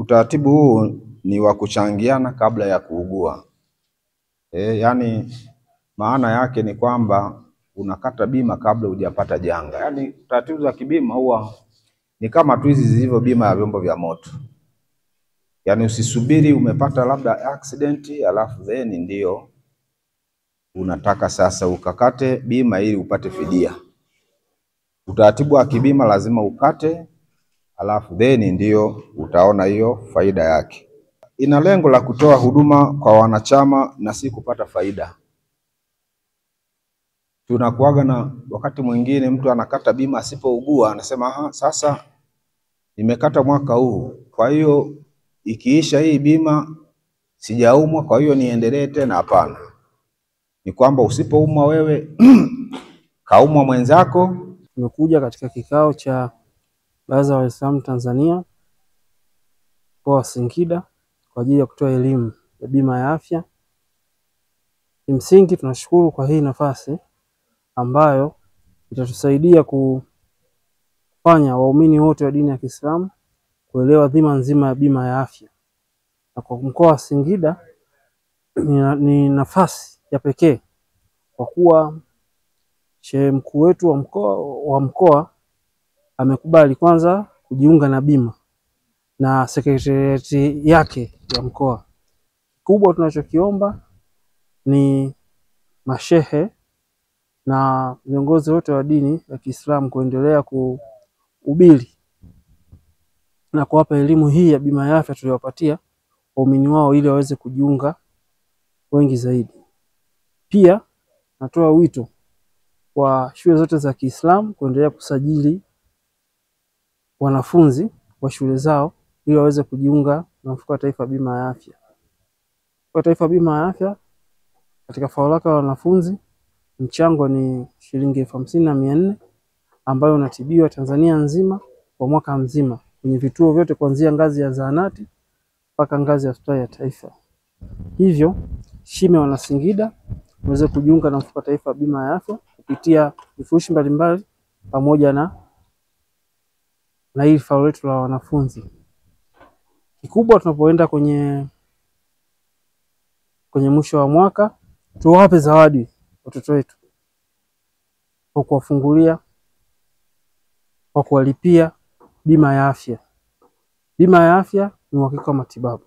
Utaratibu huu ni wa kuchangiana kabla ya kuugua. Yani maana yake ni kwamba unakata bima kabla hujapata janga. Yani taratibu za kibima huwa ni kama tu hizi zilivyo bima ya vyombo vya moto. Yani usisubiri umepata labda accident alafu then ndio unataka sasa ukakate bima ili upate fidia. Utaratibu wa kibima lazima ukate alafu then ndio utaona hiyo faida yake. Ina lengo la kutoa huduma kwa wanachama na si kupata faida. Tunakuaga na wakati mwingine mtu anakata bima asipougua, anasema sasa nimekata mwaka huu, kwa hiyo ikiisha hii bima sijaumwa, kwa hiyo niendelee tena. Hapana, ni kwamba usipoumwa wewe kaumwa mwenzako. Tumekuja katika kikao cha Baraza la Waislamu Tanzania mkoa wa Singida kwa ajili ya kutoa elimu ya bima ya afya. Kimsingi tunashukuru kwa hii nafasi ambayo itatusaidia kufanya waumini wote wa dini ya Kiislamu kuelewa dhima nzima ya bima ya afya. Na kwa mkoa wa Singida ni nafasi ya pekee kwa kuwa shehe mkuu wetu wa mkoa amekubali kwanza kujiunga na bima na sekretarieti yake ya mkoa. Kubwa tunachokiomba ni mashehe na viongozi wote wa dini ya Kiislamu kuendelea kuhubiri na kuwapa elimu hii ya bima ya afya tuliyowapatia waumini wao ili waweze kujiunga wengi zaidi. Pia natoa wito kwa shule zote za Kiislamu kuendelea kusajili wanafunzi wa shule zao ili waweze kujiunga na mfuko wa taifa bima ya afya. Mfuko wa taifa bima ya afya katika faulu lake la wanafunzi mchango ni shilingi 50,400 ambayo unatibiwa Tanzania nzima kwa mwaka mzima kwenye vituo vyote kuanzia ngazi ya zahanati mpaka ngazi ya hospitali ya taifa. Hivyo shime wana Singida waweze kujiunga na mfuko wa taifa bima ya afya kupitia vifurushi mbalimbali pamoja na hili faulu letu la wanafunzi. Kikubwa tunapoenda kwenye mwisho wa mwaka tuwape zawadi watoto wetu kwa kuwafungulia, kwa kuwalipia bima ya afya. Bima ya afya ni uhakika wa matibabu.